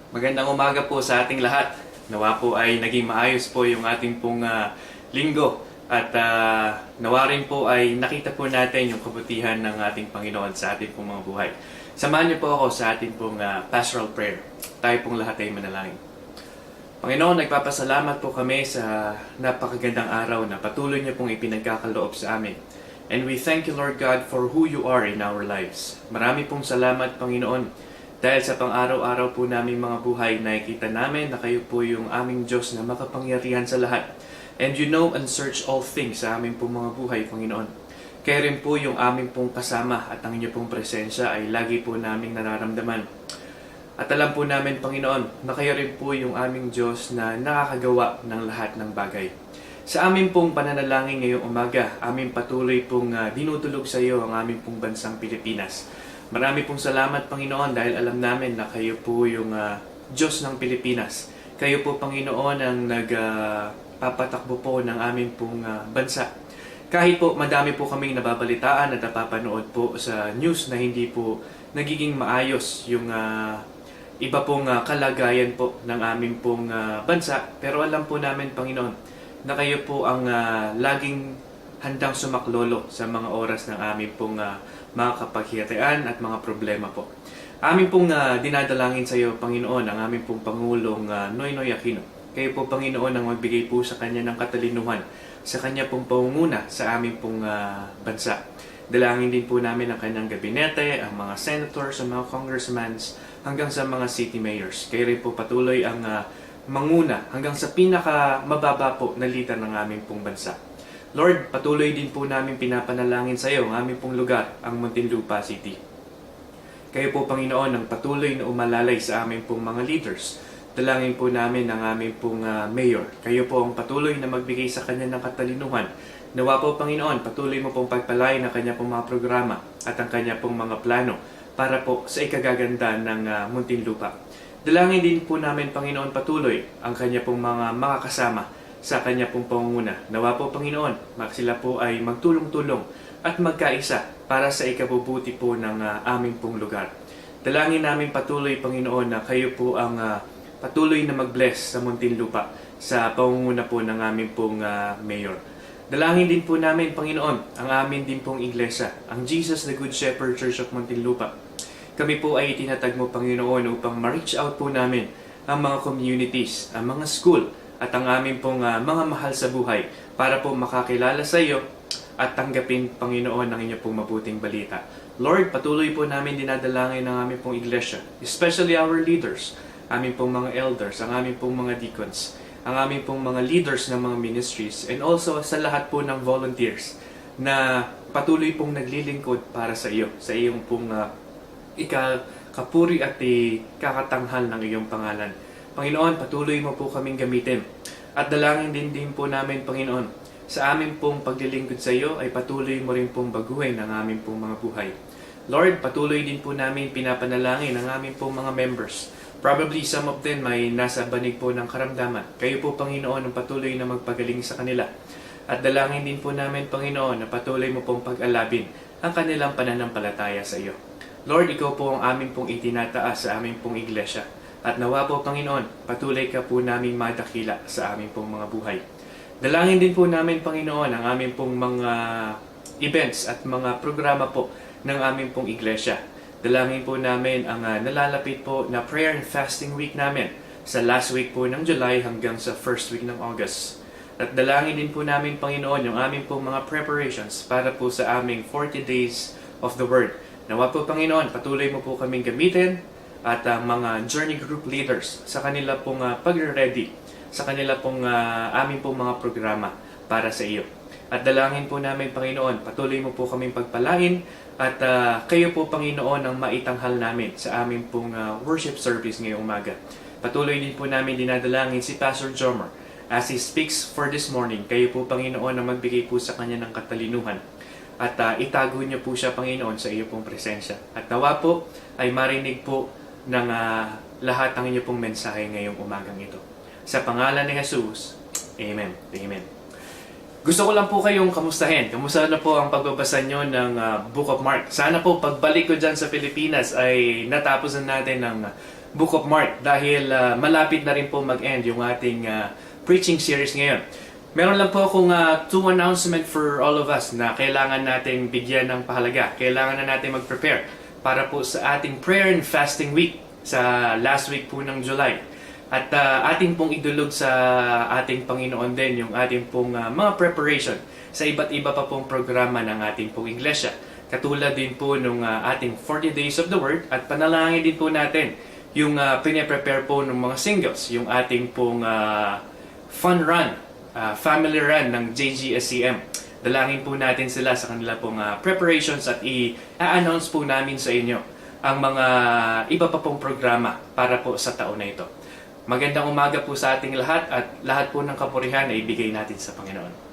Magandang umaga po sa ating lahat. Nawa po ay naging maayos po yung ating pong linggo. At nawa rin po ay nakita po natin yung kabutihan ng ating Panginoon sa ating pong mga buhay. Samahan niyo po ako sa ating pong pastoral prayer. Tayo pong lahat ay manalangin. Panginoon, nagpapasalamat po kami sa napakagandang araw na patuloy niyo pong ipinagkakaloob sa amin. And we thank you, Lord God, for who you are in our lives. Marami pong salamat, Panginoon, dahil sa pang-araw-araw po naming mga buhay, nakikita namin na kayo po yung aming Diyos na makapangyarihan sa lahat. And you know and search all things sa aming pong mga buhay, Panginoon. Kaya rin po yung aming pong kasama at ang inyong pong presensya ay lagi po naming nararamdaman. At alam po namin, Panginoon, na kayo rin po yung aming Diyos na nakakagawa ng lahat ng bagay. Sa aming pong pananalangin ngayong umaga, aming patuloy pong dinutulog sa iyo ang aming pong bansang Pilipinas. Marami pong salamat, Panginoon, dahil alam namin na kayo po yung Diyos ng Pilipinas. Kayo po, Panginoon, ang nagpapatakbo po ng aming pong bansa. Kahit po madami po kaming nababalitaan at napapanood po sa news na hindi po nagiging maayos yung iba pong kalagayan po ng aming pong bansa. Pero alam po namin, Panginoon, na kayo po ang laging handang sumaklolo sa mga oras ng aming pong mga kapaghihatian at mga problema po. Amin pong dinadalangin sa iyo, Panginoon, ang aming pong Pangulong Noynoy Aquino. Kayo po, Panginoon, ang magbigay po sa kanya ng katalinuhan, sa kanya pong pangunguna sa aming pong bansa. Dalangin din po namin ang kanyang gabinete, ang mga senators, ang mga congressmen, hanggang sa mga city mayors. Kayo rin po patuloy ang manguna hanggang sa pinakamababa po na leader ng aming pong bansa. Lord, patuloy din po namin pinapanalangin sa iyo ang aming pong lugar, ang Muntinlupa City. Kayo po, Panginoon, ang patuloy na umalalay sa aming pong mga leaders. Dalangin po namin ang aming pong mayor. Kayo po ang patuloy na magbigay sa kanya ng katalinuhan. Nawa po, Panginoon, patuloy mo pong pagpalain ang kanya pong mga programa at ang kanya pong mga plano para po sa ikagaganda ng Muntinlupa. Dalangin din po namin, Panginoon, patuloy ang kanya pong mga kasama sa kanya pong pangunguna. Nawa po, Panginoon, sila po ay magtulong-tulong at magkaisa para sa ikabubuti po ng aming pong lugar. Dalangin namin patuloy, Panginoon, na kayo po ang patuloy na mag-bless sa Muntinlupa sa pangunguna po ng aming pong mayor. Dalangin din po namin, Panginoon, ang amin din pong iglesia, ang Jesus the Good Shepherd Church of Muntinlupa. Kami po ay itinatag mo, Panginoon, upang ma-reach out po namin ang mga communities, ang mga school, at ang aming pong mga mahal sa buhay para po makakilala sa iyo at tanggapin, Panginoon, ang inyong pong mabuting balita. Lord, patuloy po namin dinadalangin ang aming pong iglesia, especially our leaders, aming pong mga elders, ang aming pong mga deacons, ang aming pong mga leaders ng mga ministries, and also sa lahat po ng volunteers na patuloy pong naglilingkod para sa iyo, sa iyong pong ikakapuri at kakatanghal ng iyong pangalan. Panginoon, patuloy mo po kaming gamitin. At dalangin din po namin, Panginoon, sa aming pong paglilingkod sa iyo ay patuloy mo rin pong baguhin ang aming pong mga buhay. Lord, patuloy din po namin pinapanalangin ang aming pong mga members. Probably some of them ay nasa banig po ng karamdaman. Kayo po, Panginoon, ang patuloy na magpagaling sa kanila. At dalangin din po namin, Panginoon, na patuloy mo pong pag-alabin ang kanilang pananampalataya sa iyo. Lord, ikaw po ang aming pong itinataas sa aming pong iglesia. At nawa po, Panginoon, patuloy ka po naming madakila sa aming pong mga buhay. Dalangin din po namin, Panginoon, ang aming pong mga events at mga programa po ng aming pong iglesia. Dalangin po namin ang nalalapit po na prayer and fasting week namin sa last week po ng July hanggang sa first week ng August. At dalangin din po namin, Panginoon, yung aming pong mga preparations para po sa aming 40 days of the Word. Nawa po, Panginoon, patuloy mo po kaming gamitin at mga journey group leaders sa kanila pong pagre-ready, sa kanila pong aming pong mga programa para sa iyo. At dalangin po namin, Panginoon, patuloy mo po kaming pagpalain at kayo po, Panginoon, ang maitanghal namin sa aming pong worship service ngayong umaga. Patuloy din po namin dinadalangin si Pastor Jomer as he speaks for this morning. Kayo po, Panginoon, ang magbigay po sa kanya ng katalinuhan. At itago niyo po siya, Panginoon, sa iyo pong presensya. At nawa po ay marinig po ng lahat ng inyo pong mensahe ngayong umagang ito. Sa pangalan ni Jesus, Amen. Amen. Gusto ko lang po kayong kamustahin. Kamusta na po ang pagbabasa nyo ng Book of Mark? Sana po pagbalik ko dyan sa Pilipinas ay natapos na natin ng Book of Mark dahil malapit na rin po mag-end yung ating preaching series ngayon. Meron lang po akong two announcement for all of us na kailangan natin bigyan ng pahalaga. Kailangan na natin mag-prepare para po sa ating prayer and fasting week sa last week po ng July. At ating pong idulog sa ating Panginoon din yung ating pong mga preparation sa iba't iba pa pong programa ng ating pong iglesia. Katulad din po nung ating 40 Days of the Word at panalangin din po natin yung pine-prepare po ng mga singles, yung ating pong fun run, family run ng JGSCM. Dalangin po natin sila sa kanila pong preparations at i-announce po namin sa inyo ang mga iba pa pong programa para po sa taon na ito. Magandang umaga po sa ating lahat at lahat po ng kapurihan ay ibigay natin sa Panginoon.